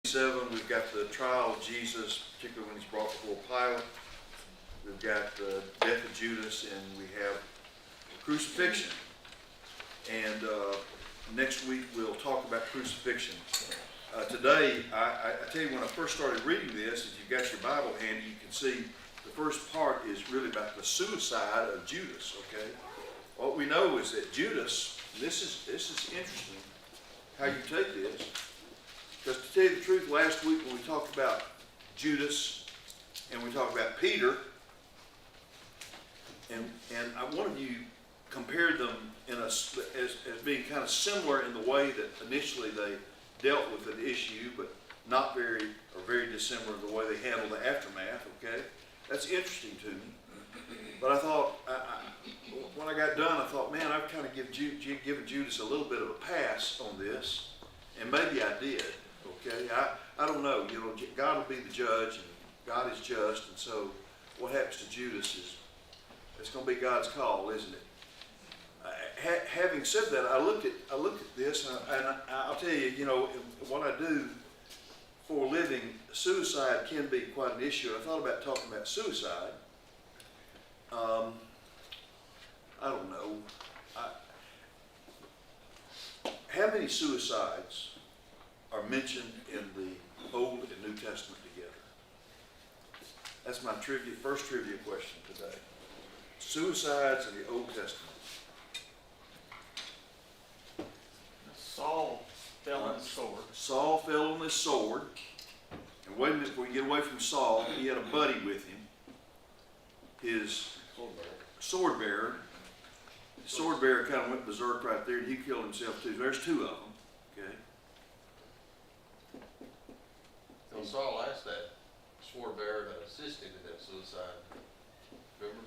We've got the trial of Jesus, particularly when he's brought before Pilate. We've got the death of Judas, and we have the crucifixion. And next week we'll talk about crucifixion. Today, I tell you, when I first started reading this, if you've got your Bible handy, you can see the first part is really about the suicide of Judas. Okay, what we know is that Judas. This is interesting how you take this. Because to tell you the truth, last week when we talked about Judas and we talked about Peter, and one of you compared them as being kind of similar in the way that initially they dealt with an issue, but not very dissimilar in the way they handled the aftermath. Okay, that's interesting to me. But I thought, when I got done, I thought, man, I've kind of given Judas a little bit of a pass on this, and maybe I did. Okay, I don't know. You know, God will be the judge, and God is just, and so what happens to Judas is it's going to be God's call, isn't it? Having said that, I looked at this, and I'll tell you, you know, what I do for a living, suicide can be quite an issue. I thought about talking about suicide. I don't know. How many suicides are mentioned in the Old and New Testament together? That's my first trivia question today. Suicides in the Old Testament. Saul fell on his sword. Saul fell on his sword. And wait a minute, before we get away from Saul, he had a buddy with him. His sword bearer. The sword bearer kind of went berserk right there, and he killed himself too. There's two of them. Okay. So Saul asked that sword bearer that assisted in that suicide. Remember?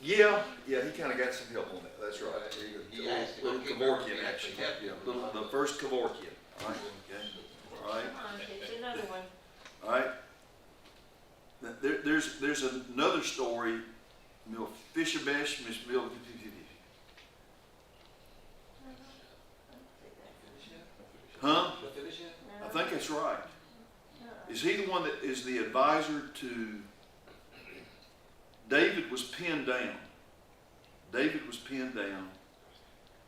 Yeah, he kind of got some help on that. That's right. He asked him. Little Kevorkian action. Yeah, the first Kevorkian. All right. Okay. All right. Come on, there's another one. All right. There's another story. Mephibosheth, Huh? I think that's right. Is he the one that is the advisor to David? Was pinned down. David was pinned down,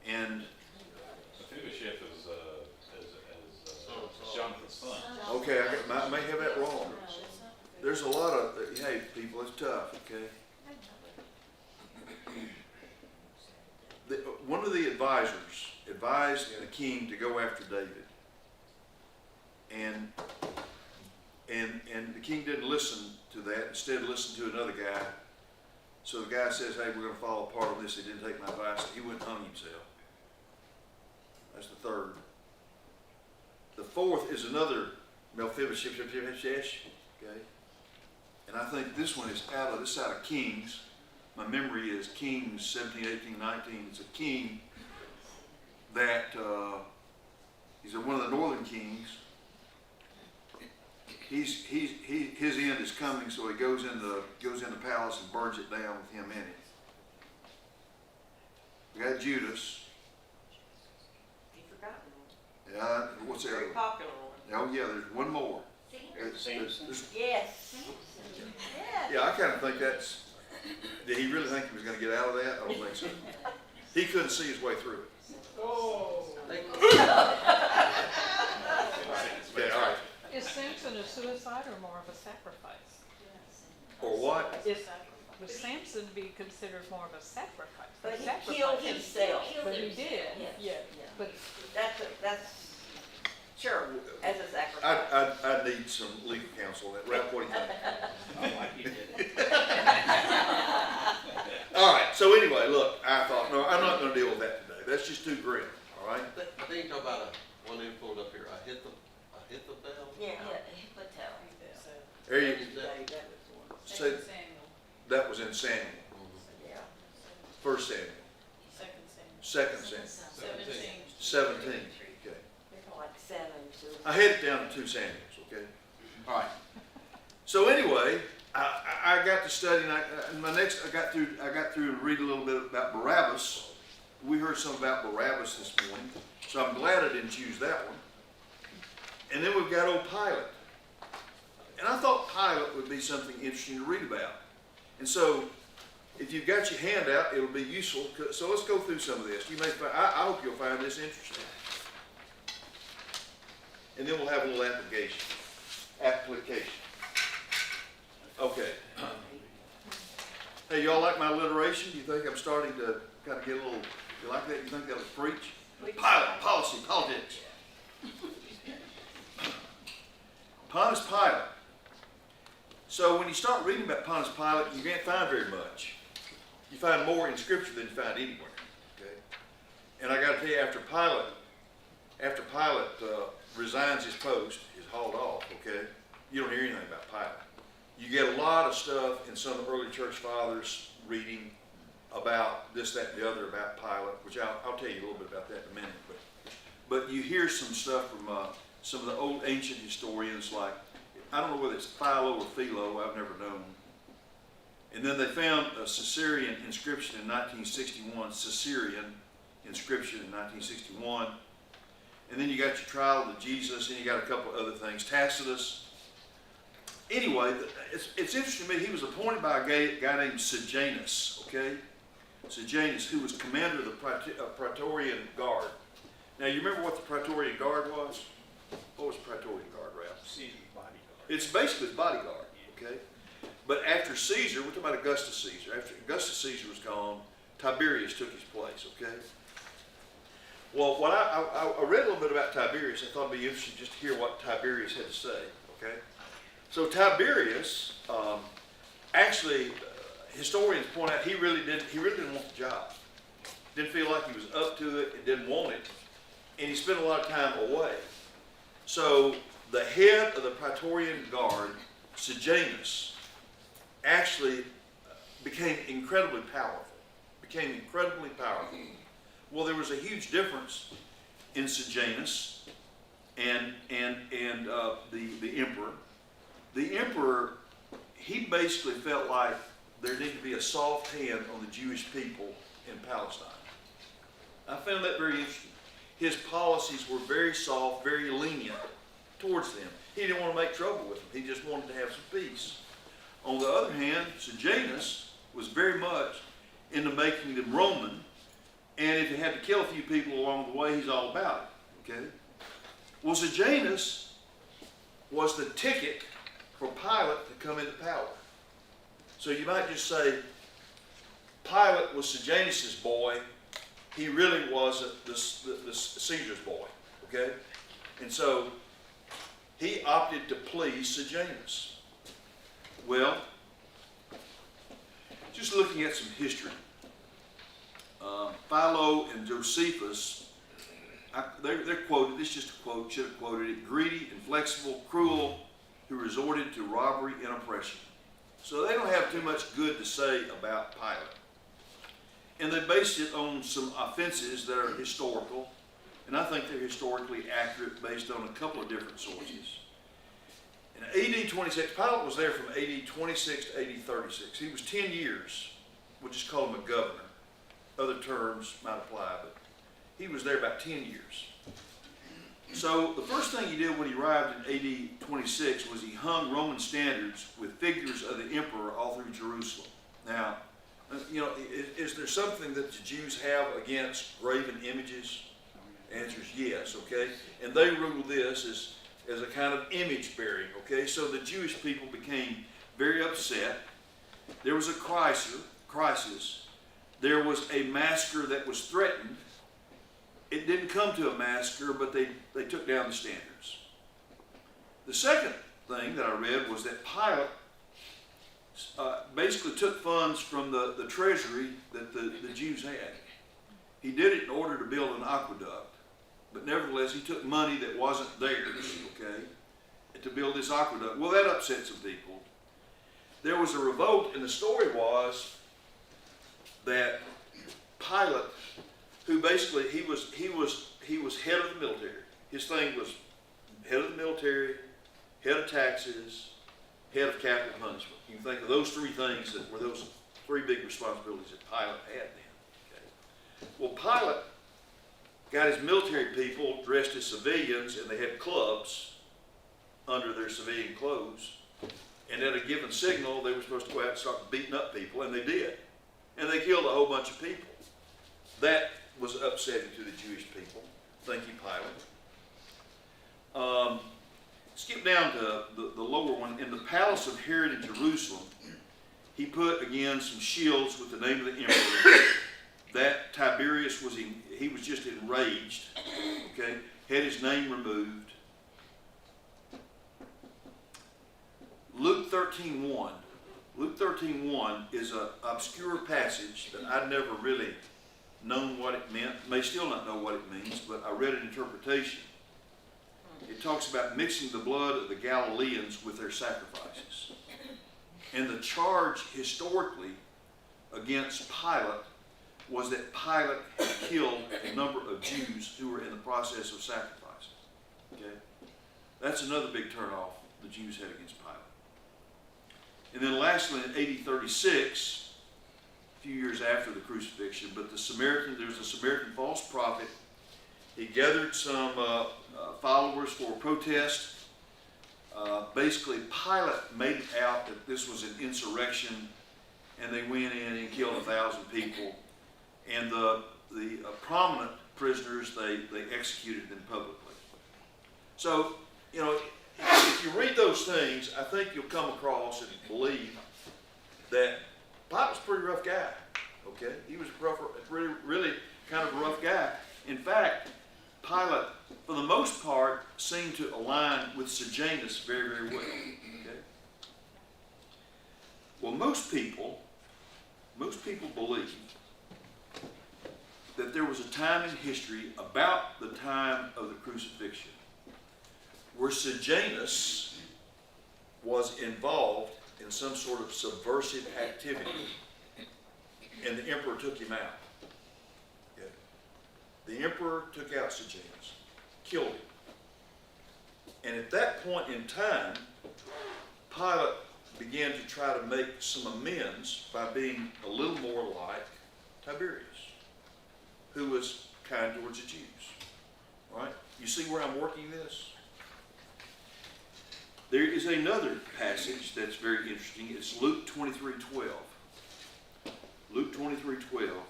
and Mephibosheth is Jonathan's son. okay, I may have that wrong. There's a lot of, hey people, it's tough. Okay. One of the advisors advised the king to go after David, and the king didn't listen to that. Instead, listened to another guy. So the guy says, "Hey, we're going to follow part of this." He didn't take my advice. He went and hung himself. That's the third. The fourth is another Mephibosheth. Okay, and I think this one is out of Kings. My memory is Kings 17, 18, 19. It's a king that he's one of the northern kings. His end is coming, so he goes in the palace and burns it down with him in it. We got Judas. You forgot one. Yeah, what's the other Very one? popular one. Oh yeah, there's one more. Samson. Yes. Yes. Yeah, I kind of think that's. Did he really think he was going to get out of that? I don't think so. He couldn't see his way through it. Oh. Okay, all right. Is Samson a suicide or more of a sacrifice? Or what? Would Samson be considered more of a sacrifice? But he Sacrifice. killed himself. But he did, Yes. yeah. But That's sure, as a sacrifice. I need some legal counsel on that. Ralph, what do you think? Like he did. All right, so anyway, look, I thought, no, I'm not going to deal with that today. That's just too grim, all right? I think you're talking about one they pulled up here, Ahithophel. Yeah. There you That was one. say that was in Samuel, Yeah. 1 Samuel, 2 Samuel, 17. Okay. They're like 7 to. I had it down to 2 Samuels, okay? All right. So anyway, I got to study, and I got through and read a little bit about Barabbas. We heard some about Barabbas this morning, so I'm glad I didn't choose that one. And then we've got old Pilate. And I thought Pilate would be something interesting to read about. And so, if you've got your handout, it'll be useful. So let's go through some of this. You may find, I hope you'll find this interesting. And then we'll have a little application. Okay. Hey, y'all like my alliteration? Do you think I'm starting to kind of get a little, you like that? You think that'll preach? Pilate, policy, politics. Pontius Pilate. So when you start reading about Pontius Pilate, you can't find very much. You find more in Scripture than you find anywhere. Okay? And I got to tell you, after Pilate resigns his post, is hauled off, okay, you don't hear anything about Pilate. You get a lot of stuff in some of the early church fathers reading about this, that, and the other about Pilate, which I'll tell you a little bit about that in a minute. But you hear some stuff from some of the old ancient historians, like, I don't know whether it's Philo or Philo, I've never known. And then they found a Caesarean inscription in 1961, Caesarean inscription in 1961. And then you got your trial of Jesus, and you got a couple of other things, Tacitus. Anyway, it's interesting to me, he was appointed by a guy named Sejanus, okay? Sejanus, who was commander of the Praetorian Guard. Now, you remember what the Praetorian Guard was? What was the Praetorian Guard, Ralph? Caesar's bodyguard. It's basically his bodyguard, okay? But after Caesar, we're talking about Augustus Caesar. After Augustus Caesar was gone, Tiberius took his place, okay? Well, when I read a little bit about Tiberius, I thought it'd be interesting just to hear what Tiberius had to say, okay? So Tiberius, actually, historians point out he really didn't want the job. Didn't feel like he was up to it, and didn't want it. And he spent a lot of time away. So the head of the Praetorian Guard, Sejanus, actually became incredibly powerful. Well, there was a huge difference in Sejanus and the emperor. The emperor, he basically felt like there needed to be a soft hand on the Jewish people in Palestine. I found that very interesting. His policies were very soft, very lenient towards them. He didn't want to make trouble with them. He just wanted to have some peace. On the other hand, Sejanus was very much into making them Roman, and if he had to kill a few people along the way, he's all about it. Okay? Well, Sejanus was the ticket for Pilate to come into power. So you might just say, Pilate was Sejanus's boy. He really wasn't the Caesar's boy. Okay? And so he opted to please Sejanus. Well, just looking at some history, Philo and Josephus, they're quoted, this is just a quote, should have quoted it, greedy, inflexible, cruel, who resorted to robbery and oppression. So they don't have too much good to say about Pilate. And they based it on some offenses that are historical, and I think they're historically accurate based on a couple of different sources. In AD 26, Pilate was there from AD 26 to AD 36. He was 10 years. We'll just call him a governor. Other terms might apply, but he was there about 10 years. So the first thing he did when he arrived in AD 26 was he hung Roman standards with figures of the emperor all through Jerusalem. Now, you know, is there something that the Jews have against graven images? The answer is yes, okay? And they ruled this as a kind of image bearing, okay? So the Jewish people became very upset. There was a crisis. There was a massacre that was threatened. It didn't come to a massacre, but they took down the standards. The second thing that I read was that Pilate basically took funds from the treasury that the Jews had. He did it in order to build an aqueduct, but nevertheless he took money that wasn't theirs, okay, to build this aqueduct. Well, that upset some people. There was a revolt, and the story was that Pilate, who basically he was head of the military. His thing was head of the military, head of taxes, head of capital punishment. You can think of those three things that were those three big responsibilities that Pilate had then. Okay. Well, Pilate got his military people dressed as civilians, and they had clubs, under their civilian clothes. And at a given signal, they were supposed to go out and start beating up people, and they did. And they killed a whole bunch of people. That was upsetting to the Jewish people. Thank you, Pilate. Skip down to the lower one. In the palace of Herod in Jerusalem, he put again some shields with the name of the emperor. That Tiberius he was just enraged. Okay, had his name removed. Luke 13:1. Luke 13:1 is an obscure passage that I'd never really known what it meant. May still not know what it means, but I read an interpretation. It talks about mixing the blood of the Galileans with their sacrifices. And the charge historically against Pilate was that Pilate had killed a number of Jews who were in the process of sacrificing. Okay? That's another big turnoff the Jews had against Pilate. And then lastly, in AD 36, a few years after the crucifixion, but there was a Samaritan false prophet. He gathered some followers for a protest. Basically, Pilate made it out that this was an insurrection, and they went in and killed 1,000 people. And the prominent prisoners, they executed them publicly. So, if you read those things, I think you'll come across and believe that Pilate was a pretty rough guy. Okay, he was really kind of a rough guy. In fact, Pilate, for the most part, seemed to align with Sejanus very, very well. Okay? Well, most people believe that there was a time in history about the time of the crucifixion where Sejanus was involved in some sort of subversive activity, and the emperor took him out. Okay. The emperor took out Sejanus, killed him. And at that point in time, Pilate began to try to make some amends by being a little more like Tiberius, who was kind towards the Jews. All right? You see where I'm working this? There is another passage that's very interesting. It's Luke 23:12. Luke 23:12.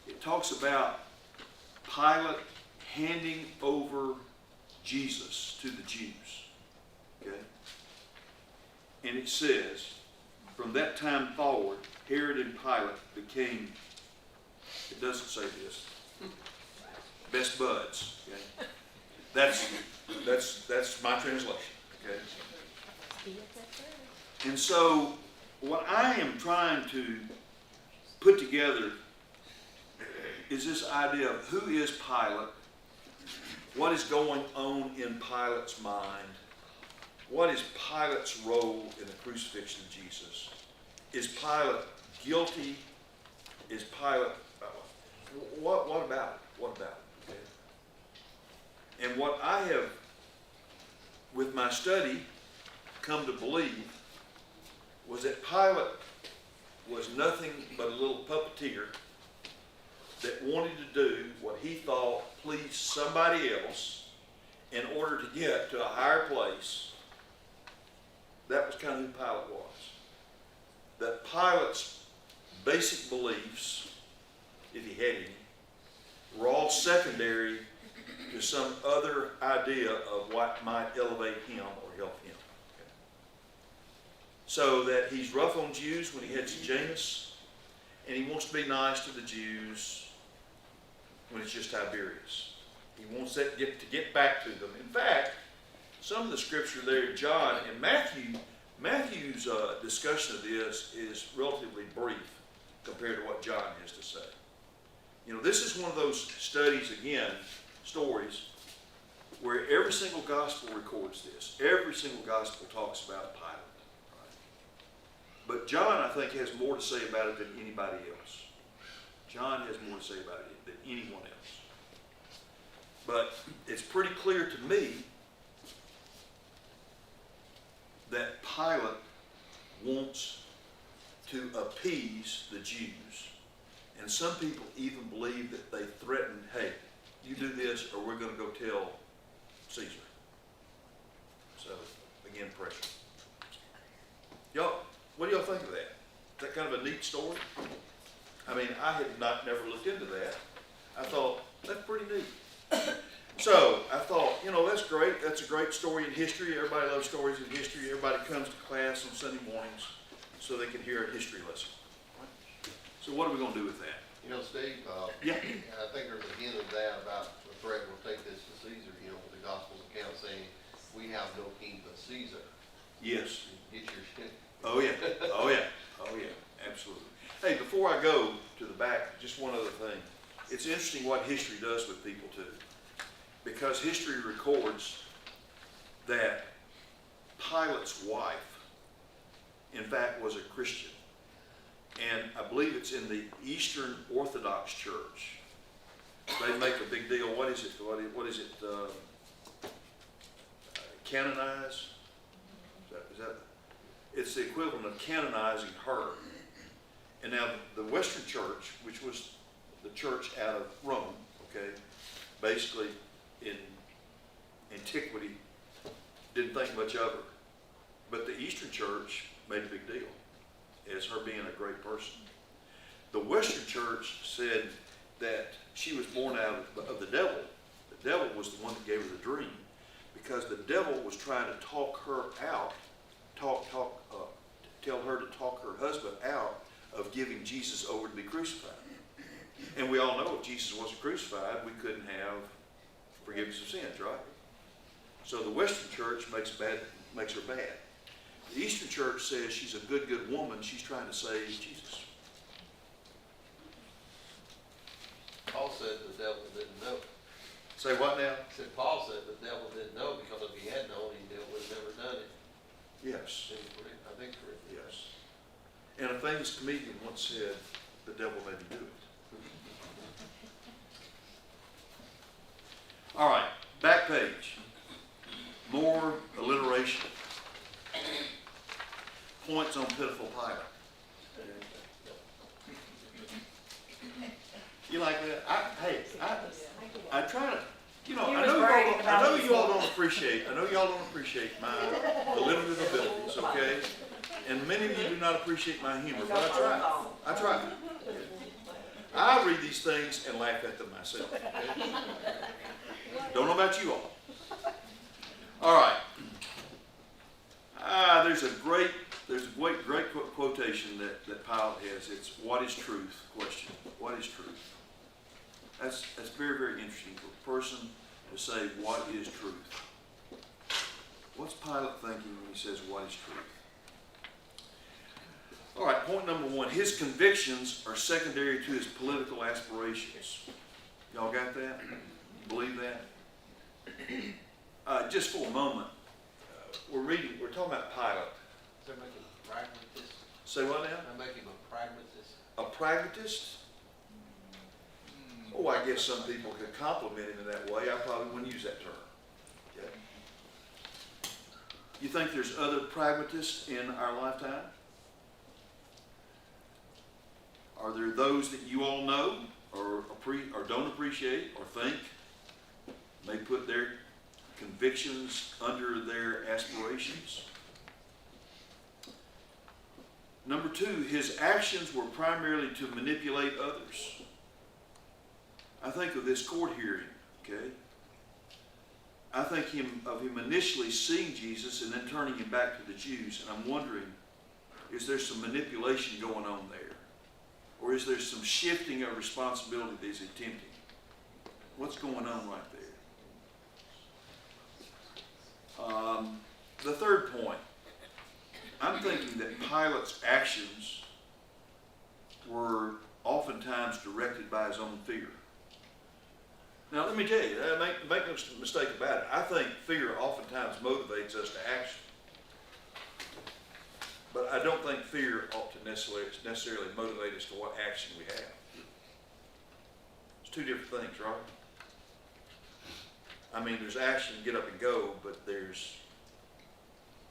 It talks about Pilate handing over Jesus to the Jews. Okay? And it says, from that time forward, Herod and Pilate became, it doesn't say this, best buds. Okay? That's my translation. Okay? And so what I am trying to put together is this idea of who is Pilate, what is going on in Pilate's mind, what is Pilate's role in the crucifixion of Jesus? Is Pilate guilty? Is Pilate, what about it? What about it? Okay? And what I have, with my study, come to believe was that Pilate was nothing but a little puppeteer that wanted to do what he thought pleased somebody else in order to get to a higher place. That was kind of who Pilate was. That Pilate's basic beliefs, if he had any, were all secondary to some other idea of what might elevate him or help him. Okay. So that he's rough on Jews when he heads to Janus, and he wants to be nice to the Jews when it's just Tiberius. He wants that to get back to them. In fact, some of the scripture there, John and Matthew's discussion of this is relatively brief compared to what John has to say. This is one of those studies, again, stories, where every single gospel records this. Every single gospel talks about Pilate. Right? But John, I think, has more to say about it than anybody else. John has more to say about it than anyone else. But it's pretty clear to me that Pilate wants to appease the Jews. And some people even believe that they threatened, hey, you do this or we're going to go tell Caesar. So hand pressure. Y'all, what do y'all think of that? Is that kind of a neat story? I mean, I had never looked into that. I thought, that's pretty neat. So I thought, that's great. That's a great story in history. Everybody loves stories in history. Everybody comes to class on Sunday mornings so they can hear a history lesson. So what are we going to do with that? Steve, Yeah. I think there's a hint of that about the threat, we'll take this to Caesar, with the Gospels account saying, we have no king but Caesar. Yes. Get your shit. Oh, yeah. Oh, yeah. Oh, yeah. Absolutely. Hey, before I go to the back, just one other thing. It's interesting what history does with people, too. Because history records that Pilate's wife, in fact, was a Christian. And I believe it's in the Eastern Orthodox Church. They make a big deal. What is it? What is it? Canonize? Is that? It's the equivalent of canonizing her. And now the Western Church, which was the church out of Rome, okay, basically in antiquity, didn't think much of her. But the Eastern Church made a big deal as her being a great person. The Western Church said that she was born out of the devil. The devil was the one that gave her the dream, because the devil was trying to talk her out, tell her to talk her husband out of giving Jesus over to be crucified. And we all know if Jesus wasn't crucified, we couldn't have forgiveness of sins, right? So the Western Church makes her bad. The Eastern Church says she's a good woman. She's trying to save Jesus. Paul said the devil didn't know. Say what now? Paul said the devil didn't know, because if he had known, he would have never done it. Yes. I think correct. Yes. And a famous comedian once said, the devil made me do it. All right, back page. More alliteration. Points on pitiful Pilate. You like that? I try to, He I was know bragging about y'all his don't appreciate my alliterative abilities, okay? And many of you do not appreciate my humor, but I try. I read these things and laugh at them myself, okay? Don't know about you all. All right. There's a great quotation that Pilate has. It's, what is truth? Question. What is truth? That's very, very interesting for a person to say, what is truth? What's Pilate thinking when he says, what is truth? All right, point number one, his convictions are secondary to his political aspirations. Y'all got that? Believe that? Just for a moment, we're talking about Pilate. Does that make him a pragmatist? Say what now? Does that make him a pragmatist? A pragmatist? Oh, I guess some people could compliment him in that way. I probably wouldn't use that term. Okay. You think there's other pragmatists in our lifetime? Are there those that you all know or don't appreciate or think may put their convictions under their aspirations? Number two, his actions were primarily to manipulate others. I think of this court hearing, okay? I think of him initially seeing Jesus and then turning him back to the Jews, and I'm wondering, is there some manipulation going on there? Or is there some shifting of responsibility that he's attempting? What's going on right there? The third point, I'm thinking that Pilate's actions were oftentimes directed by his own fear. Now, let me tell you, make no mistake about it. I think fear oftentimes motivates us to action. But I don't think fear ought to necessarily motivate us to what action we have. It's two different things, right? I mean, there's action, get up and go, but there's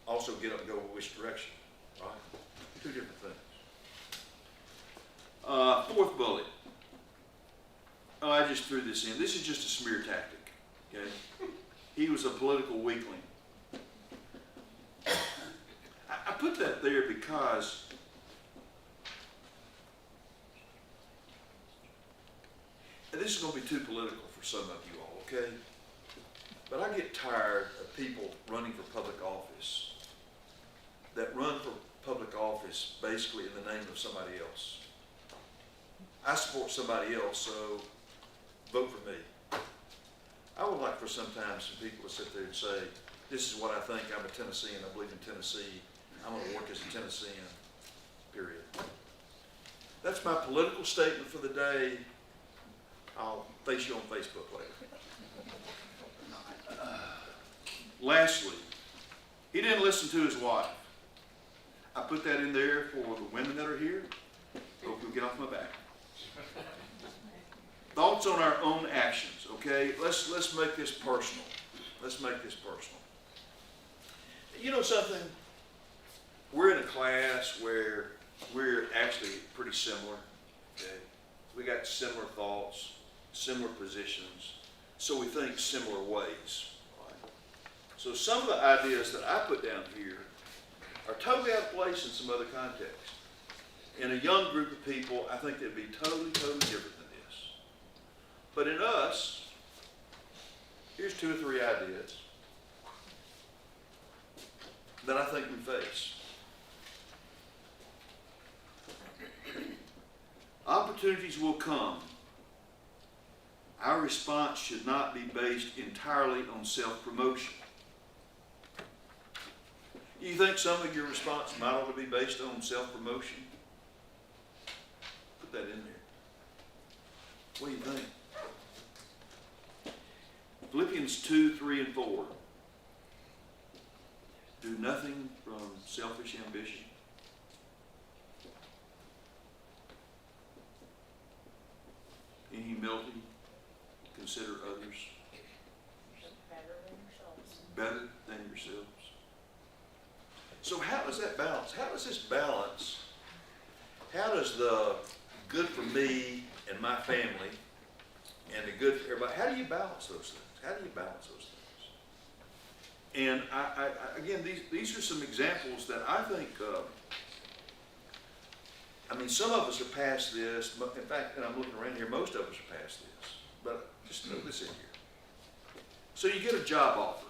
also get up and go which direction, right? Two different things. Fourth bullet. Oh, I just threw this in. This is just a smear tactic, okay? He was a political weakling. put that there because and this is going to be too political for some of you all, okay? But I get tired of people running for public office that run for public office basically in the name of somebody else. I support somebody else, so vote for me. I would like for sometimes some people to sit there and say, this is what I think, I'm a Tennessean, I believe in Tennessee, I'm gonna work as a Tennessean, period. That's my political statement for the day. I'll face you on Facebook later. Lastly, he didn't listen to his wife. I put that in there for the women that are here. Hope you'll get off my back. Thoughts on our own actions, okay? Let's make this personal. Let's make this personal. You know something? We're in a class where we're actually pretty similar, okay? We got similar thoughts, similar positions, so we think similar ways, right? So some of the ideas that I put down here are totally out of place in some other context. In a young group of people, I think they'd be totally, totally different than this. But in us, here's 2 or 3 ideas that I think we face. Opportunities will come. Our response should not be based entirely on self-promotion. You think some of your response might ought to be based on self-promotion? Put that in there. What do you think? Philippians 2, 3, and 4. Do nothing from selfish ambition. In humility, consider others better than yourselves. So how does that balance? How does this balance? How does the good for me and my family and the good for everybody, how do you balance those things? How do you balance those things? And I again, these are some examples that I think, I mean, some of us have passed this. In fact, and I'm looking around here, most of us have passed this. But just throw this in here. So you get a job offer.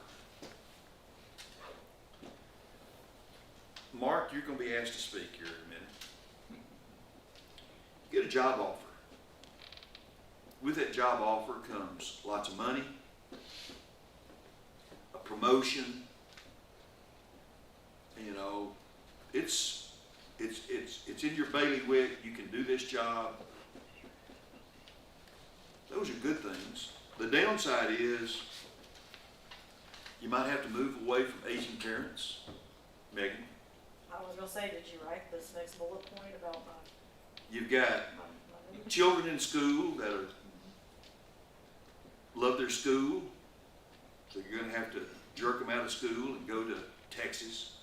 Mark, you're going to be asked to speak here in a minute. You get a job offer. With that job offer comes lots of money, a promotion. You know, it's in your bailiwick. You can do this job. Those are good things. The downside is you might have to move away from aging parents. Megan, I was gonna say, did you write this next bullet point about my you've got children in school that love their school, so you're going to have to jerk them out of school and go to Texas.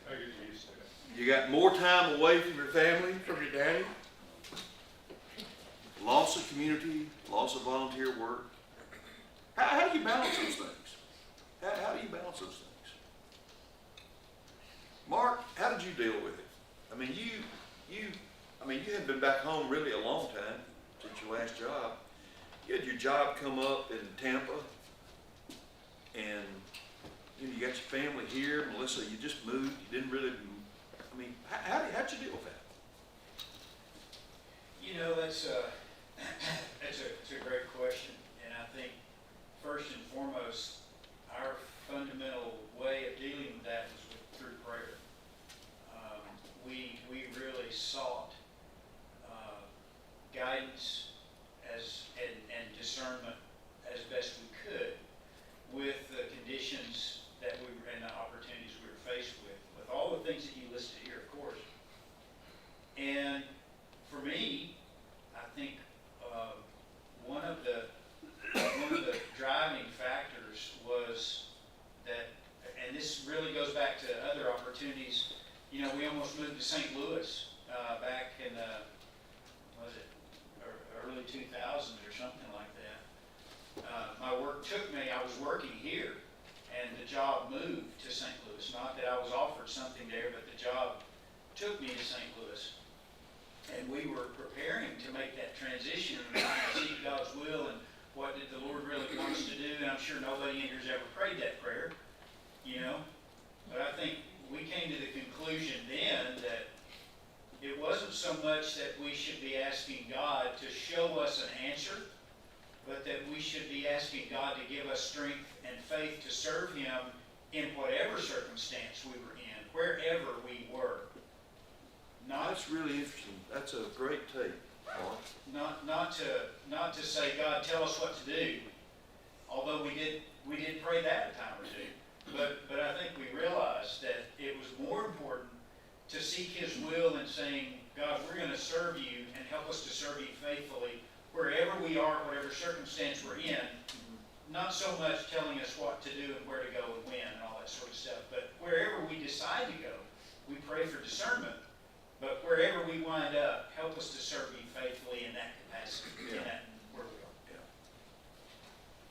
I get used to it. You got more time away from your family, from your daddy. Loss of community, loss of volunteer work. How do you balance those things? How do you balance those things? Mark, how did you deal with it? I mean, you hadn't been back home really a long time since your last job. You had your job come up in Tampa, and you know, you got your family here. Melissa, you just moved. You didn't really. I mean, how'd you deal with that? You know, that's a great question, and I think first and foremost, our fundamental way of dealing with that was through prayer. We really sought guidance and discernment as best we could with the conditions that we were and the opportunities we were faced with all the things that you listed here, of course. And for me, I think one of the driving factors was that, and this really goes back to other opportunities. You know, we almost moved to St. Louis back in early 2000s or something like that. My work took me. I was working here, and the job moved to St. Louis. Not that I was offered something there, but the job took me to St. Louis. And we were preparing to make that transition and trying to seek God's will and what did the Lord really want us to do. And I'm sure nobody in here's ever prayed that prayer, you know. But I think we came to the conclusion then that it wasn't so much that we should be asking God to show us an answer, but that we should be asking God to give us strength and faith to serve Him in whatever circumstance we were in, wherever we were. That's really interesting. That's a great take, Mark. Not to say, God, tell us what to do, although we did pray that a time or two. But I think we realized that it was more important to seek His will and saying, God, we're going to serve you and help us to serve you faithfully wherever we are, whatever circumstance we're in. Not so much telling us what to do and where to go and when and all that sort of stuff, but wherever we decide to go, we pray for discernment. But wherever we wind up, help us to serve you faithfully in that capacity, in that where we are.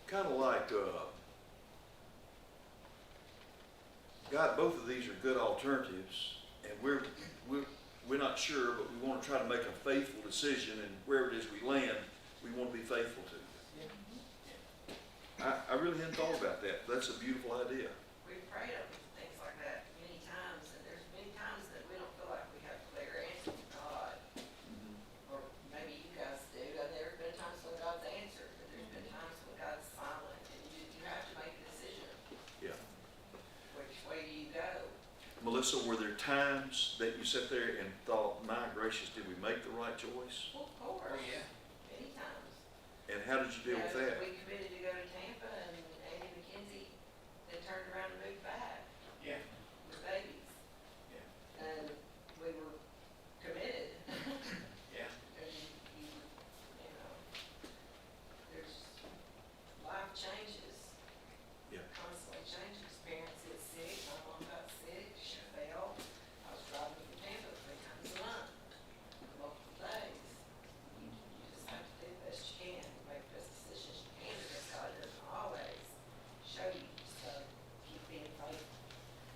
Kind of like, God, both of these are good alternatives, and we're not sure, but we want to try to make a faithful decision, and wherever it is we land, we want to be faithful to. I really hadn't thought about that. That's a beautiful idea. We've prayed over things like that many times, and there's many times that we don't feel like we have a clear answer from God. Or maybe you guys do. There's been times when God's answered, but there's been times when God's silent, and you have to make a decision. Yeah. Which way do you go? Melissa, were there times that you sat there and thought, my gracious, did we make the right choice? Well, of course. Oh, yeah. Many times. And how did you deal with that? We committed to go to Tampa, and Andy McKenzie then turned around and moved back Yeah. with babies. Yeah. And we were committed. Yeah. And you know, there's life changes. Yeah. Constantly changes. Parents get sick. My mom got sick. She fell. I was driving from Tampa 3 times a month, for multiple days. You just have to do the best you can, make the best decisions you can, because God doesn't always show you, so keep being faithful.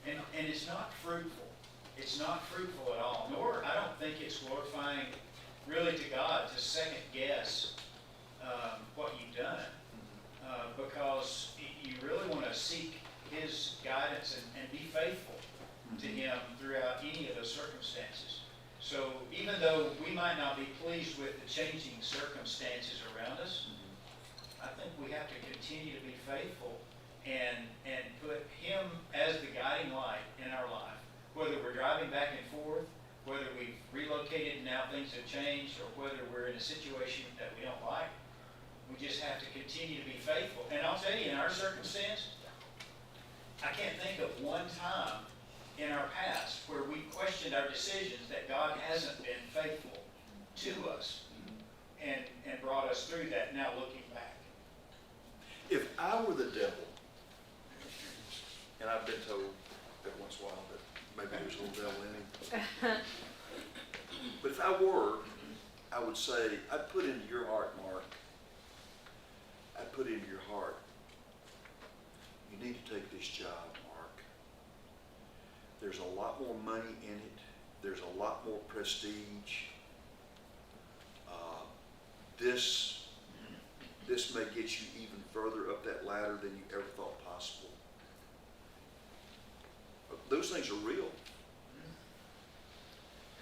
And it's not fruitful. It's not fruitful at all. Nor, I don't think it's glorifying really to God to second guess what you've done. Because you really want to seek His guidance and be faithful to Him throughout any of those circumstances. So even though we might not be pleased with the changing circumstances around us, I think we have to continue to be faithful and put Him as the guiding light in our life. Whether we're driving back and forth, whether we've relocated and now things have changed, or whether we're in a situation that we don't like, we just have to continue to be faithful. And I'll tell you, in our circumstance, I can't think of one time in our past where we questioned our decisions that God hasn't been faithful to us and brought us through that, now looking back. If I were the devil, and I've been told that once in a while that maybe there's a little devil in him, but if I were, I would say, I'd put into your heart, Mark, I'd put into your heart, you need to take this job, Mark. There's a lot more money in it. There's a lot more prestige. This may get you even further up that ladder than you ever thought possible. Those things are real.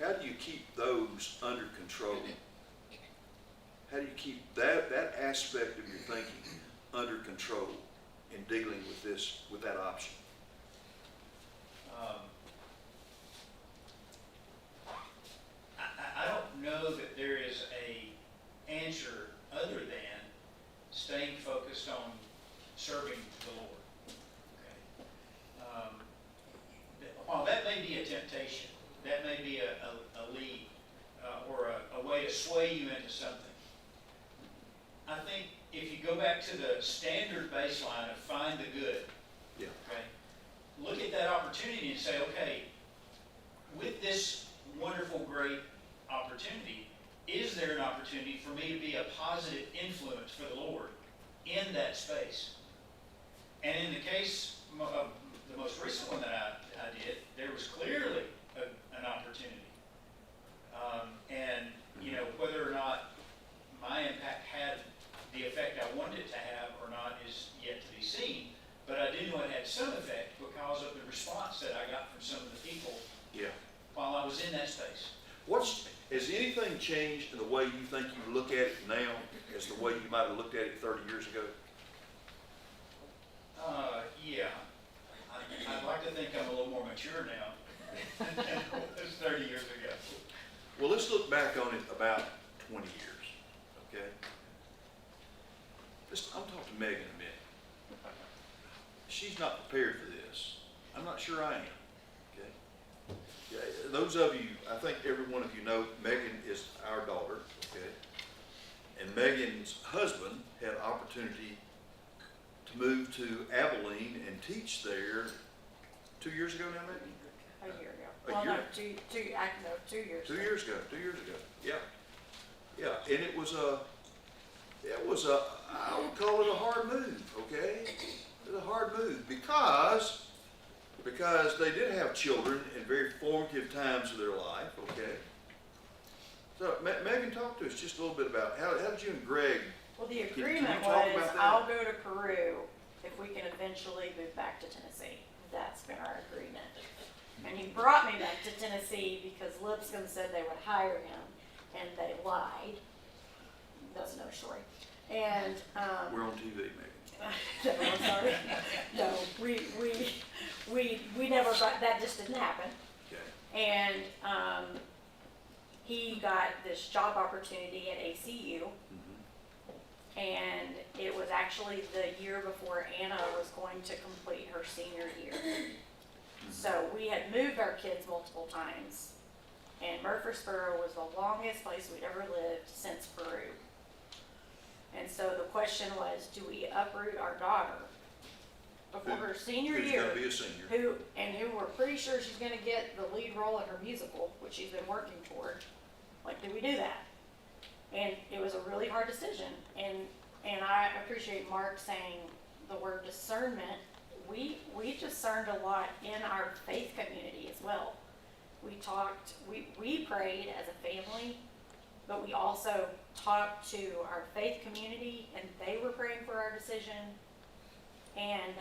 How do you keep those under control? How do you keep that aspect of your thinking under control in dealing with that option? I don't know that there is a answer other than staying focused on serving the Lord. Okay. While that may be a temptation, that may be a lead or a way to sway you into something, I think if you go back to the standard baseline of find the good, Yeah. okay, look at that opportunity and say, okay, with this wonderful, great opportunity, is there an opportunity for me to be a positive influence for the Lord in that space? And in the case had some effect because of the response that I got from some of the people Yeah. while I was in that space. Has anything changed in the way you think you look at it now as the way you might have looked at it 30 years ago? Yeah. I'd like to think I'm a little more mature now than I was 30 years ago. Well, let's look back on it about 20 years, okay? I'm talking to Megan a minute. She's not prepared for this. I'm not sure I am, okay? Yeah, those of you, I think every one of you know, Megan is our daughter, okay? And Megan's husband had opportunity to move to Abilene and teach there 2 years ago now, Megan? A year ago. A Well, no, year? 2 years. 2 years ago, 2 years ago, yeah. Yeah, and it was a, I would call it a hard move, okay? It was a hard move because they did have children in very formative times of their life, okay? So Megan, talk to us just a little bit about how did you and Greg, Well, the you agreement talk was, about that? I'll go to Peru if we can eventually move back to Tennessee. That's been our agreement. And he brought me back to Tennessee because Lipscomb said they would hire him, and they lied. That's another story. And, we're on TV, Megan. no, I'm sorry. No, we never got, that just didn't happen. Okay, And, he got this job opportunity at ACU, and it was actually the year before Anna was going to complete her senior year. So we had moved our kids multiple times, and Murfreesboro was the longest place we'd ever lived since Peru. And so the question was, do we uproot our daughter before her senior who's year? gonna be a senior? Who we're pretty sure she's gonna get the lead role in her musical, which she's been working toward. Like, do we do that? And it was a really hard decision, and I appreciate Mark saying the word discernment. We discerned a lot in our faith community as well. We talked, we prayed as a family, but we also talked to our faith community, and they were praying for our decision. And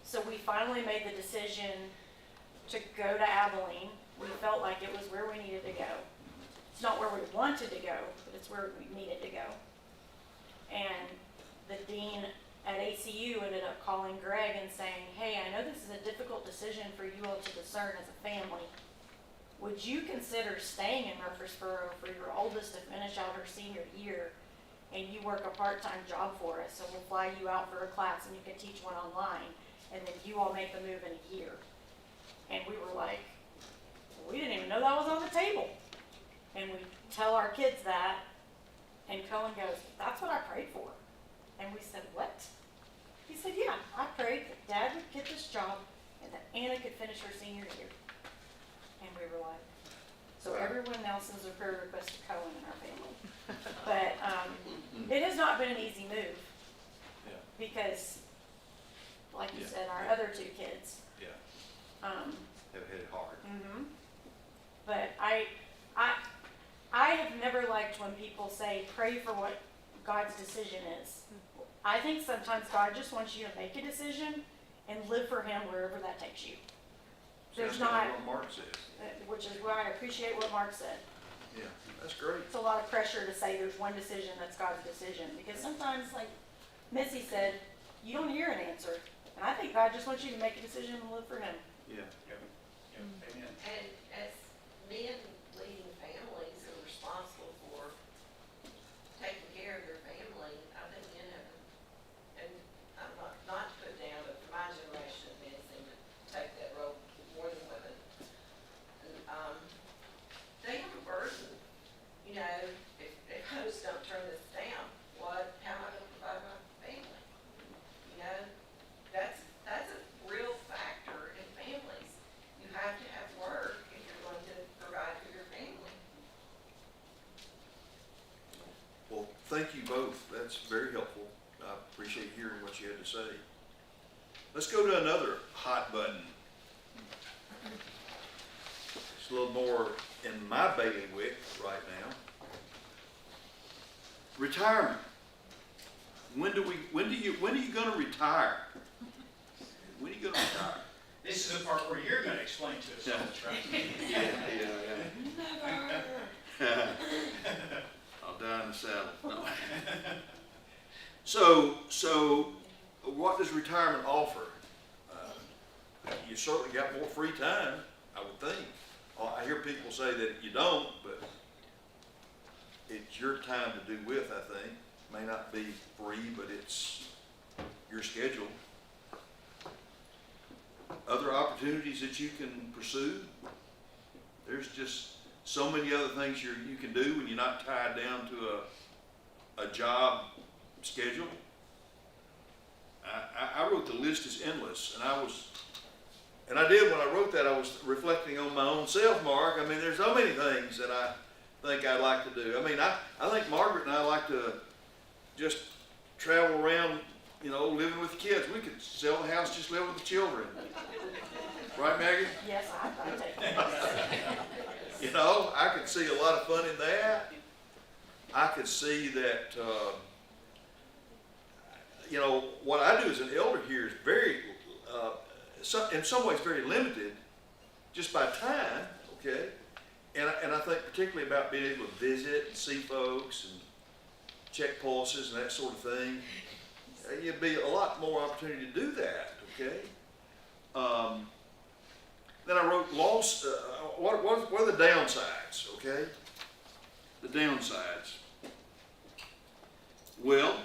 so we finally made the decision to go to Abilene. We felt like it was where we needed to go. It's not where we wanted to go, but it's where we needed to go. And the dean at ACU ended up calling Greg and saying, hey, I know this is a difficult decision for you all to discern as a family. Would you consider staying in Murfreesboro for your oldest to finish out her senior year, and you work a part-time job for us, so we'll fly you out for a class and you can teach one online, and then you all make the move in a year? And we were like, we didn't even know that was on the table. And we tell our kids that, and Cohen goes, that's what I prayed for. And we said, what? He said, yeah, I prayed that Dad would get this job and that Anna could finish her senior year. And we were like, so everyone else is a prayer request to Cohen in our family. But it has not been an easy move. Yeah. Because, like you Yeah. said, our Yeah. other two kids. Yeah, Um, have hit it hard. But I have never liked when people say, pray for what God's decision is. I think sometimes God just wants you to make a decision and live for Him wherever that takes you. There's Sounds not, like what Mark says. which is why I appreciate what Mark said. Yeah, that's great. It's a lot of pressure to say there's one decision that's God's decision, because sometimes, like Missy said, you don't hear an answer. And I think God just wants you to make a decision and live for Him. Yeah. Amen. And as men leading families are responsible for taking care of their family, I think men have, and I'm not to put down, but for my generation of men seem to take that role more than women. And, they have a burden, you know, if hosts don't turn this down, how am I gonna provide my family? You know, that's a real factor in families. You have to have work if you're going to provide for your family. Well, thank you both. That's very helpful. I appreciate hearing what you had to say. Let's go to another hot button. It's a little more in my bailiwick right now. Retirement. When are you gonna retire? you gonna retire? This is the part where you're gonna explain to us all this, right? Yeah. I'll die in the saddle. No. So what does retirement offer? You certainly got more free time, I would think. I hear people say that you don't, but it's your time to do with, I think. May not be free, but it's your schedule. Other opportunities that you can pursue. There's just so many other things you can do when you're not tied down to a job schedule. I wrote the list is endless, and I did when I wrote that, I was reflecting on my own self, Mark. I mean, there's so many things that I think I'd like to do. I mean, I think Margaret and I like to just travel around, you know, living with the kids. We could sell the house, just live with the children. Right, Maggie? Yes, I take that. You know, I could see a lot of fun in that. I could see that, you know, what I do as an elder here is very, in some ways very limited just by time, okay? And I think particularly about being able to visit and see folks and check pulses and that sort of thing. You'd be a lot more opportunity to do that, okay? Then I wrote loss, what are the downsides, okay? The downsides. Well,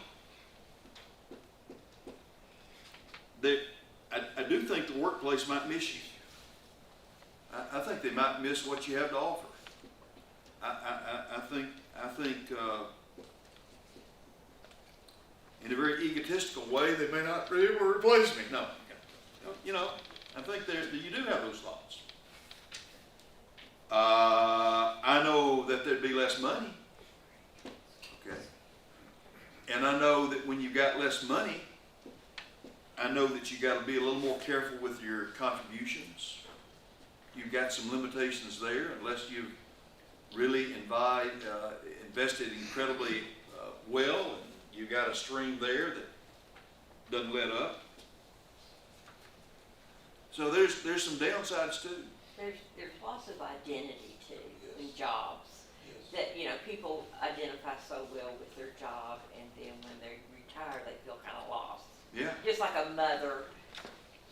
I do think the workplace might miss you. I think they might miss what you have to offer. I think in a very egotistical way, they may not be able to replace me. No, you know, I think you do have those thoughts. I know that there'd be less money. Okay. And I know that when you got less money, I know that you got to be a little more careful with your contributions. You've got some limitations there unless you've really invested incredibly well, and you got a stream there that doesn't let up. So there's some downsides too. There's loss of identity too in jobs. That, you know, people identify so well with their job, and then when they retire, they feel kind of lost. Yeah. Just like a mother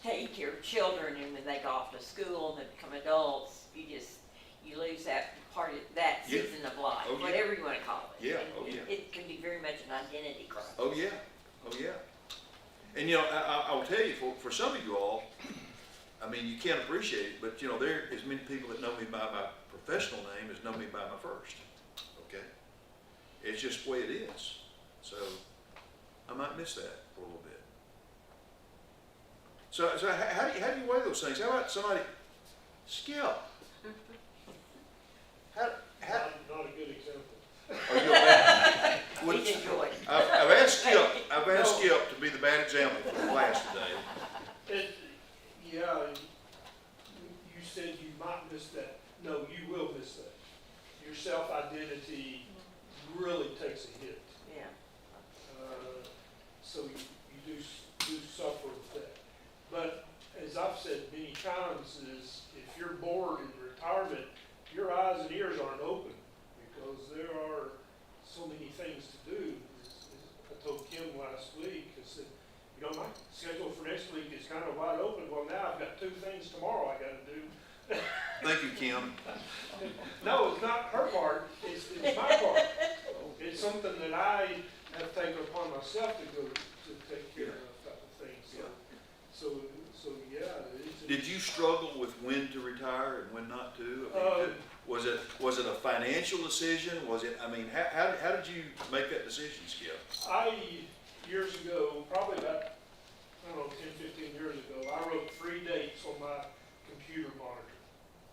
taking care of children, and when they go off to school and they become adults, you lose that part of that Yeah. season of life, Oh, yeah. whatever you want to call it. Yeah. And Oh, yeah. It can be very much an identity crisis. Oh yeah, oh yeah. And you know, I'll tell you, for some of you all, I mean, you can't appreciate it, but you know, there is many people that know me by my professional name as know me by my first. Okay, it's just the way it is. So I might miss that for a little bit. So how do you weigh those things? How about somebody, Skip? Not a good example. Are you a bad? He's enjoying. I've asked Skip to be the bad example for the class today. Yeah, you said you might miss that. No, you will miss that. Your self-identity really takes a hit. Yeah. So you do suffer with that. But as I've said many times, is if you're bored in retirement, your eyes and ears aren't open because there are so many things to do. As I told Kim last week, I said, you know, my schedule for next week is kind of wide open. Well, now I've got 2 things tomorrow I got to do. Thank you, Kim. No, it's not her part, it's my part. It's something that I have taken upon myself to go to take care of type of things. So yeah. Did you struggle with when to retire and when not to? I mean, was it a financial decision? Was it? I mean, how did you make that decision, Skip? Years ago, probably about, I don't know, 10, 15 years ago, I wrote 3 dates on my computer monitor.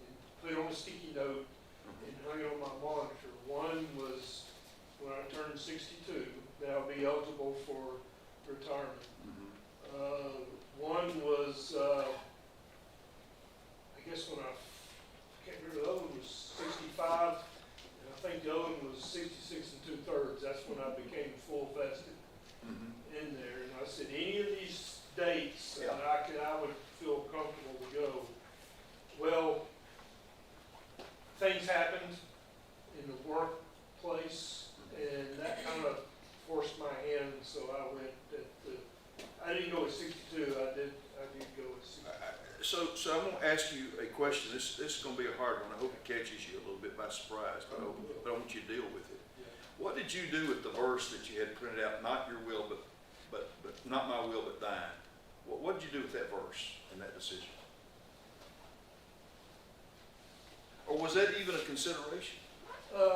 And put it on a sticky note and hung it on my monitor. One was when I turned 62, that I'll be eligible for retirement. One was, I guess when I can't remember, the other one was 65, and I think the other one was 66 2/3. That's when I became full vested in there. And I said, any weeks, and I would feel comfortable to go. Well, things happened in the workplace, and that kind of forced my hand, so I went I didn't go at 62, I did go at 60. So I'm gonna ask you a question. This is gonna be a hard one. I hope it catches you a little bit by surprise, but I want you to deal with it. What did you do with the verse that you had printed out? Not your will, but not my will, but thine. What did you do with that verse and that decision? Or was that even a consideration? That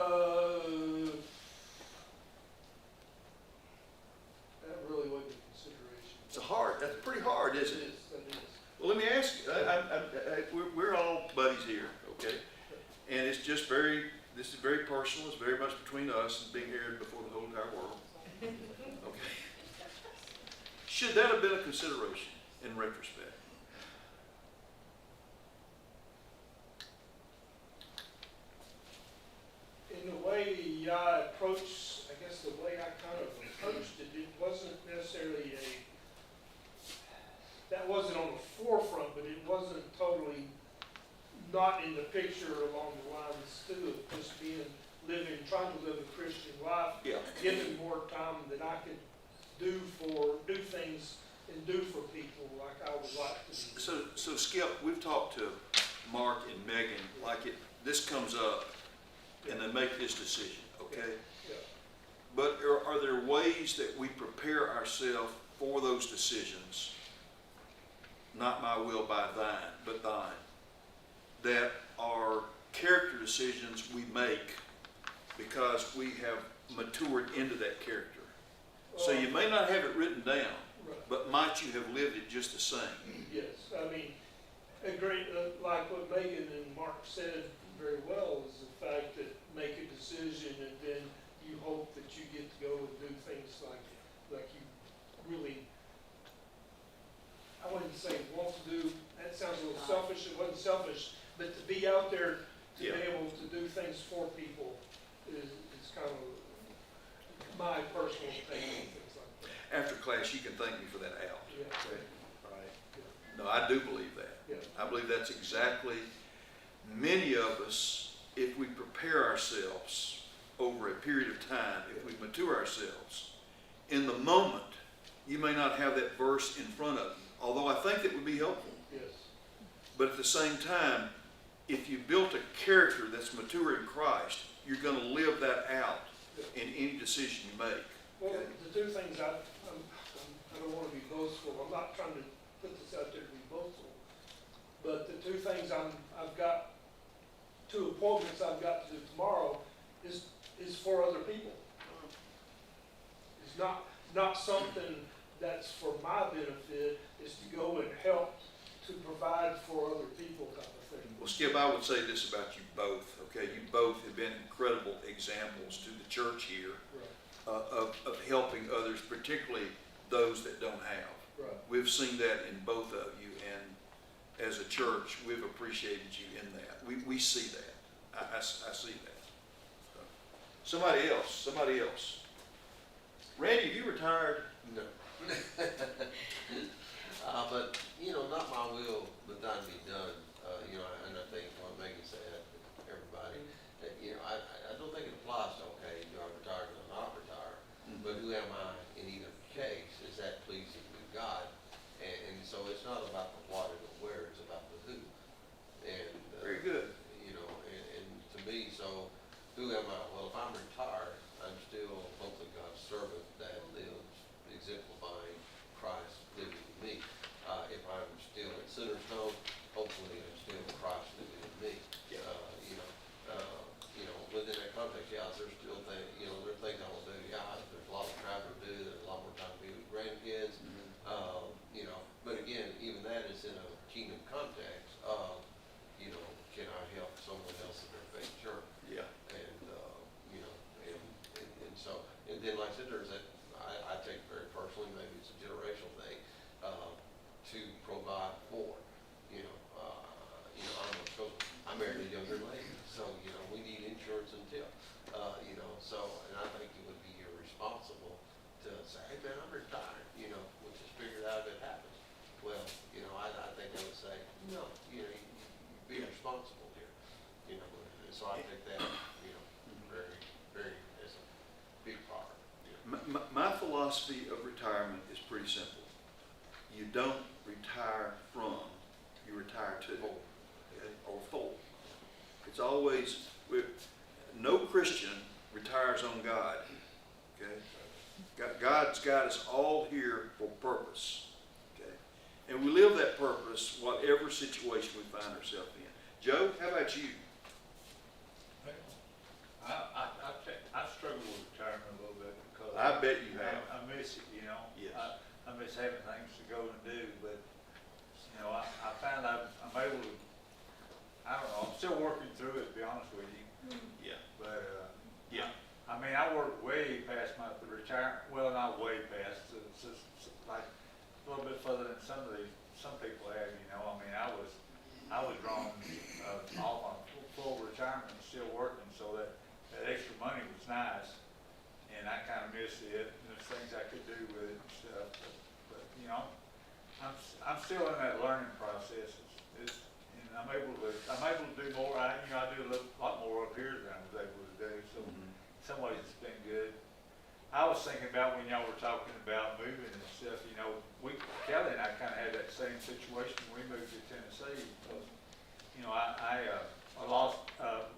really wasn't a consideration. That's pretty hard, isn't it? That is. Well, let me ask you, we're all buddies here, okay? And it's just this is very personal, it's very much between us and being here before the whole entire world. Okay. Should that have been a consideration in retrospect? In the way I approached, I guess the way I kind of approached it, it wasn't necessarily that wasn't on the forefront, but it wasn't totally not in the picture along the lines too of just trying to live a Christian life, Yeah. given more time that I could do things and do for people like I would like to do. So Skip, we've talked to Mark and Megan, this comes up and they make this decision, okay? Yeah. But are there ways that we prepare ourselves for those decisions? Not my will by thine, but thine. That are character decisions we make because we have matured into that character. So you may not have it written down, Right. but might you have lived it just the same? Yes, I mean, agree, like what Megan and Mark said very well is the fact that make a decision and then you hope that you get to go and do things like you really, I wouldn't say want to do, that sounds a little selfish, it wasn't selfish, but to be out there to be able to do things for people is kind of my personal take on things like that. After class, you can thank me for that out. Yeah. Okay? Right. No, I do believe that. Yeah. I believe that's exactly, many of us, if we prepare ourselves over a period of time, if we mature ourselves, in the moment, you may not have that verse in front of you, although I think that would be helpful. Yes. But at the same time, if you built a character that's mature in Christ, you're going to live that out in any decision you make. Well, Okay. the two things I don't want to be boastful. I'm not trying to put this out there to be boastful. But the two things I've got, two appointments I've got to do tomorrow is for other people. It's not something that's for my benefit. It's to go and help to provide for other people type of thing. Well, Skip, I would say this about you both, okay? You both have been incredible examples to the church here Right. of helping others, particularly those that don't have. Right. We've seen that in both of you, and as a church, we've appreciated you in that. We see that. I see that. Somebody else. Randy, have you retired? No. But, not my will, but thine be done, and I think what Megan said, everybody, that, I don't think it applies to, okay, do I retire, do I not retire? But who am I in either case? Is that pleasing to God? And so it's not about the what or the where, it's about the who. And, Very good. And to me, so who am I? Well, if I'm retired, I'm still hopefully God's servant that lives exemplifying Christ living in me. If I'm still in Centerstone, hopefully I'm still Christ living in me. Yeah. Within that context, there's still things, there are things I will do. There's a lot of travel to do. There's a lot more time to be with grandkids. But again, even that is so I take that, you know, very, very, as a big part. My philosophy of retirement is pretty simple. You don't retire from, you retire to, okay, or for. It's always, no Christian retires on God, okay? God's got us all here for purpose, okay? And we live that purpose whatever situation we find ourselves in. Joe, how about you? I struggle with retirement a little bit because I bet you have. I miss it, you know. Yes. I miss having things to go and do, but, you know, I find I'm able to, I don't know, I'm still working through it, to be honest with you. Yeah. But, Yeah. I mean, I work way past the retirement, well, not way past, it's just like a little bit further than some people have, you know. I mean, I was drawn, off on full retirement and still working, so that extra money was nice. And I kind of miss it, and there's things I could do with it and stuff, but you know, I'm still in that learning process. And I'm able to do more. I do a lot more up here than I was able to do. So in some ways it's been good. I was thinking about when y'all were talking about moving and stuff. You know, Kelly and I kind of had that same situation when we moved to Tennessee. You know, I lost.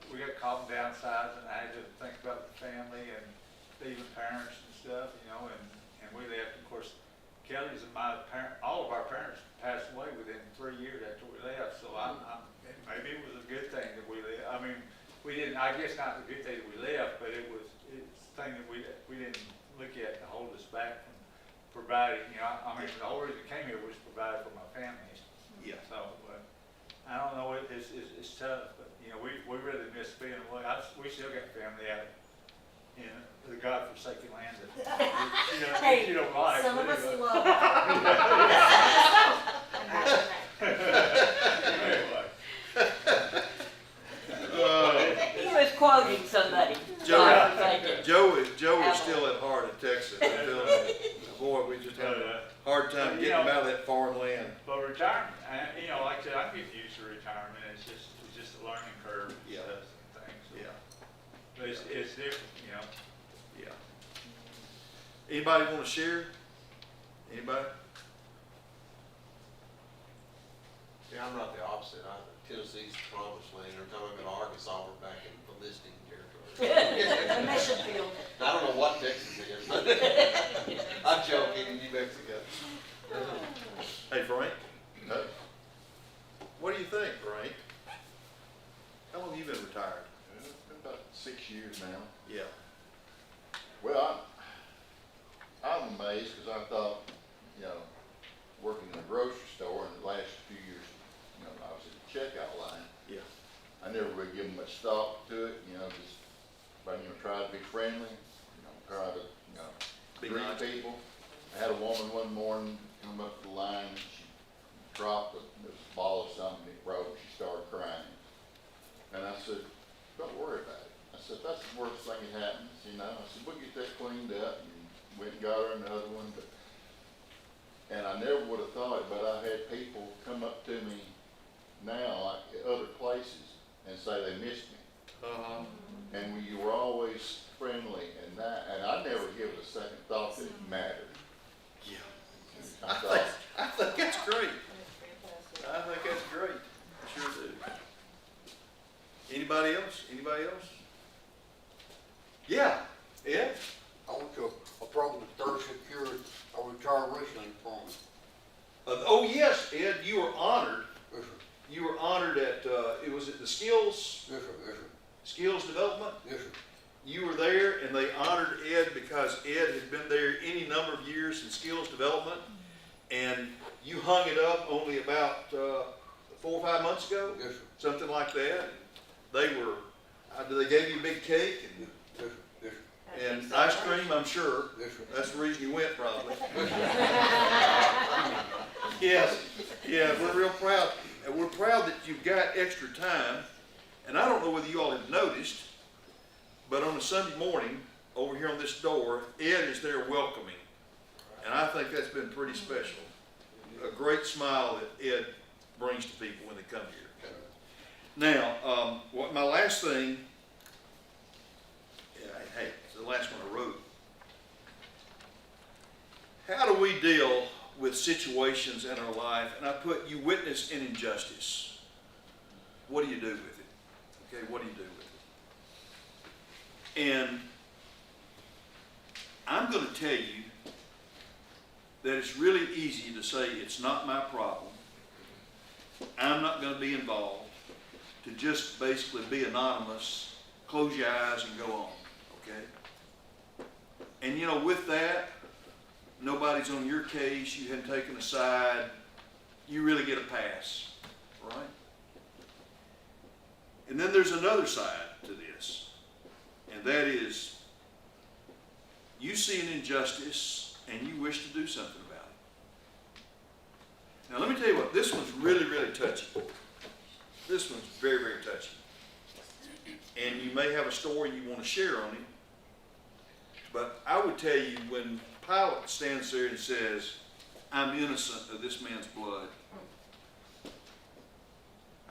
We got caught in downsizing. I had to think about the family and even parents and stuff, you know, and we left. Of course, Kelly's and all of our parents passed away within 3 years after we left. So maybe it was a good thing that we left. I mean, we didn't. I guess not the good thing that we left, but it's a thing that we didn't look at to hold us back from providing. You know, I mean, the whole reason I came here was to provide for my family. Yeah. So, I don't know. It's tough, but you know, we really miss being away. We still got family out in the godforsaken land that Hey, you don't like. some of us anyway. love. Anyway. He was quoting somebody. Joe, God forsake it. Joe is still at heart in Texas. I'm telling you. Boy, we just have a hard time getting him out of that foreign land. But retirement, you know, like I said, I'm getting used to retirement. It's just a learning curve and Yeah. stuff and things. So. Yeah. But it's different, you know. Yeah. Anybody want to share? Anybody? Yeah, I'm not the opposite. Tennessee's the promised land. Every time I'm in Arkansas, we're back in the listing territory. The mission field. I don't know what Texas is, but I'm joking, in New Mexico. Hey, Frank? What do you think, Frank? How long have you been retired? It's been about 6 years now. Yeah. Well, I'm amazed because I thought, you know, working in a grocery store in the last few years, you know, I was at the checkout line. Yeah. I never really given much thought to it, you know, just, but, you know, try to be friendly, you know, try to, you know, Be greet nice. people. I had a woman one morning come up to the line, and she dropped this ball of something, it broke, she started crying. And I said, don't worry about it. I said, that's the worst thing that happens, you know. I said, we'll get that cleaned up, and went and got her another one, and I never would have thought it, but I had people come up to me now, like at other places, and say they missed me. Uh-huh. And you were always friendly and I never give it a second thought that it mattered. Yeah. I thought, I think that's great. I think that's great. I sure do. Anybody else? Anybody else? Yeah. Ed? I went to a program at Third Secured, I retired recently from it. Oh, yes, Ed, you were honored. Yes, sir. You were honored at, it was at the Skills Yes, sir. Yes, sir. Development. Yes, sir. You were there and they honored Ed because Ed had been there any number of years in skills development. And you hung it up only about 4 or 5 months ago, Yes, sir. something like that. They were, they gave you a big cake Yes, sir. Yes, sir. and ice cream, I'm sure. Yes, sir. That's the reason you went, probably. Yes, yeah, we're real proud. And we're proud that you've got extra time. And I don't know whether you all have noticed, but on a Sunday morning, over here on this door, Ed is there welcoming. And I think that's been pretty special. A great smile that Ed brings to people when they come here. Now, what my last thing, yeah, hey, it's the last one I wrote. How do we deal with situations in our life? And I put, you witness an injustice. What do you do with it? Okay, what do you do with it? And I'm going to tell you that it's really easy to say it's not my problem. I'm not going to be involved. To just basically be anonymous, close your eyes and go on, okay? And you know, with that, nobody's on your case, you haven't taken a side, you really get a pass, right? And then there's another side to this, and that is, you see an injustice and you wish to do something about it. Now let me tell you what, this one's really, really touchy. This one's very, very touchy. And you may have a story you want to share on it, but I would tell you when Pilate stands there and says, I'm innocent of this man's blood,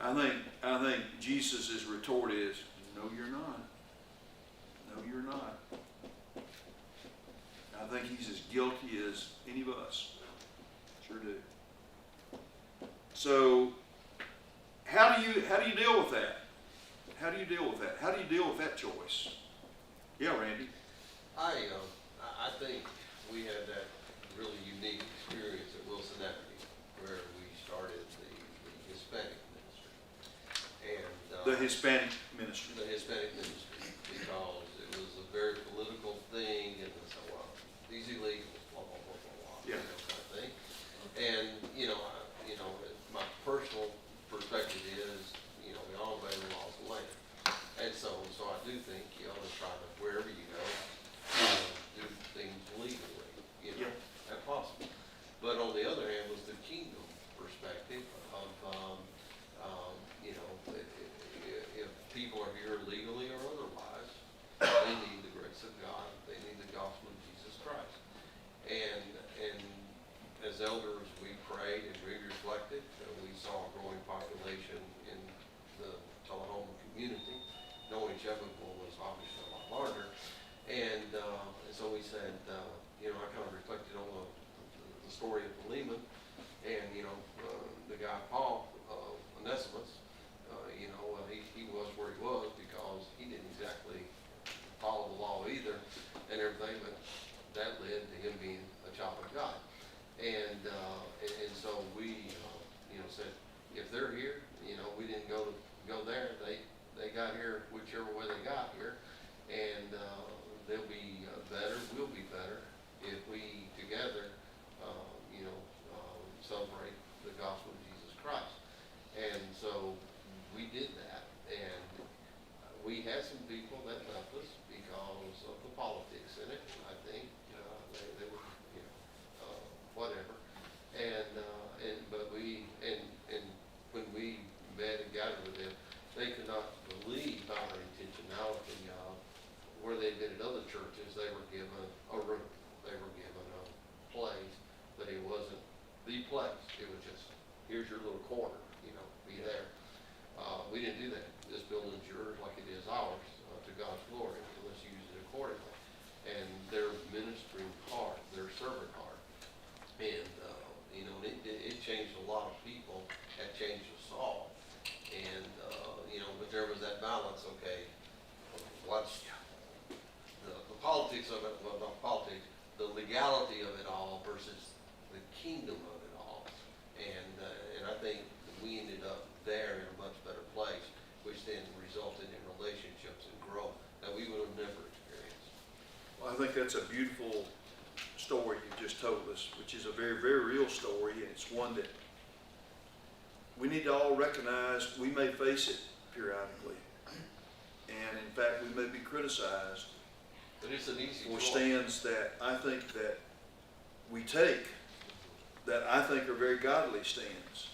I think Jesus' retort is, no, you're not. No, you're not. I think he's as guilty as any of us. Sure do. So, how do you deal with that? How do you deal with that? How do you deal with that choice? Yeah, Randy. I think we had that really unique experience at Wilson Avenue where we started the Hispanic ministry. And The Hispanic ministry. the Hispanic ministry, because it was a very political thing, and so these illegals, blah, blah, blah, blah, blah, Yeah. kind of thing. And, my personal perspective is, we all obey the laws of the land. And so I do think you ought to try to, wherever you go, do things legally, Yeah. if possible. But on the other hand was the kingdom perspective of, if people are here legally or otherwise, they need the grace of God, they need the gospel of Jesus Christ. And as elders, we prayed and we reflected, we saw a growing population in the Tullahoma community. Knowing Chevical was obviously a lot larger. And so we said, I kind of reflected on the story of Philemon and, the guy Paul, Onesimus, he was where he was because he didn't exactly follow the law either and everything, but that led to him being a child of God. And so we, said, if they're here, we didn't go there, they got here whichever way they got here, and they'll be better, we'll be better if we together, celebrate the gospel of Jesus Christ. And so we did that, and we had some people that left us because of the politics in it. I think they were, whatever. But when we met and gathered with them, they could not believe our intentionality of where they'd been at other churches. They were given a room, they were given a place, but it wasn't the place. It was just, here's your little corner, be there. We didn't do that. This building's yours like it is ours, to God's glory, so let's use it accordingly. And they're ministering hard, they're serving hard. And, it changed a lot of people, it changed us all. And, but there was that balance, okay, what's the politics of it, well, not politics, the legality of it all versus the kingdom of it all. And I think we ended up there in a much better place, which then resulted in relationships and growth that we would have never experienced. Well, I think that's a beautiful story you just told us, which is a very, very real story, and it's one that we need to all recognize. We may face it periodically, and in fact, we may be criticized But it's an easy for choice. stands that I think that we take that I think are very godly stands,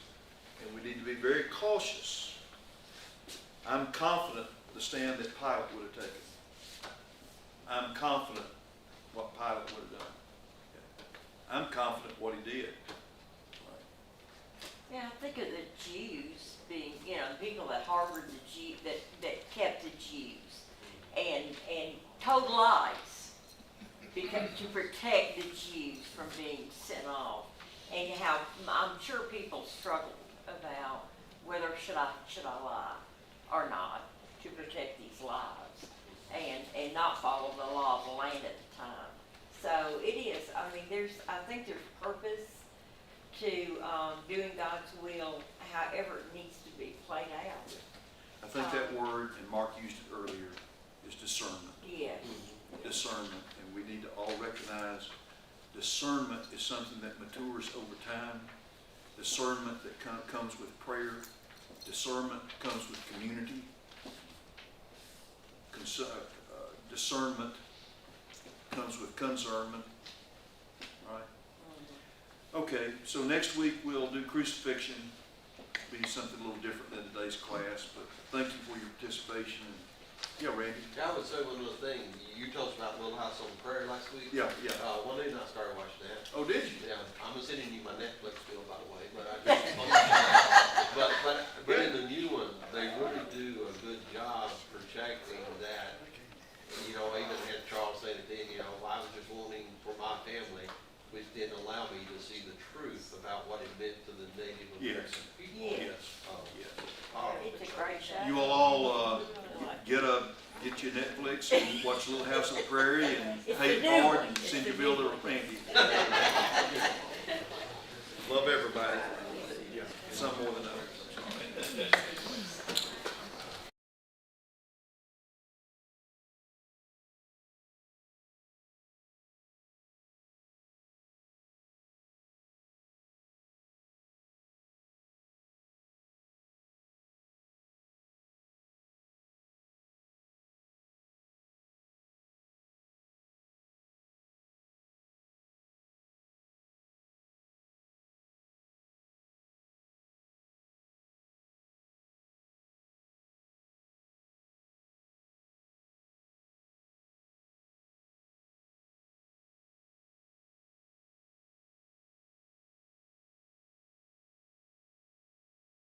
and we need to be very cautious. I'm confident the stand that Pilate would have taken. I'm confident what Pilate would have done. I'm confident what he did. Yeah, I think of the Jews being, people that harbored the Jew, that kept the Jews and told lies because to protect the Jews from being sent off, and how I'm sure people struggled about whether should I lie or not to protect these lives and not follow the law of the land at the time. So it is, I mean, I think there's purpose to doing God's will, however it needs to be played out. I think that word, and Mark used it earlier, is discernment. Yes. Discernment, and we need to all recognize discernment is something that matures over time. Discernment that comes with prayer. Discernment comes with community. Discernment comes with concernment. Right? Okay, so next week we'll do crucifixion. Be something a little different than today's class, but thank you for your participation. Yeah, Randy? I would say one little thing, you told us about Little House on Prairie last week. Yeah, yeah. One day I started watching that. Oh, did you? Yeah, I'm sending you my Netflix bill, by the way, but I just, but in the new one, they really do a good job protecting that. You know, I even had Charles say that then, you know, I was just wanting for my family, which didn't allow me to see the truth about what it meant to the Native American people. Yes. Yes. It's a great show. You will all get your Netflix and watch Little House on the Prairie and It's pay the it new forward one. and It's send the your bill new to one. Randy. Love everybody. Yeah, some more than others.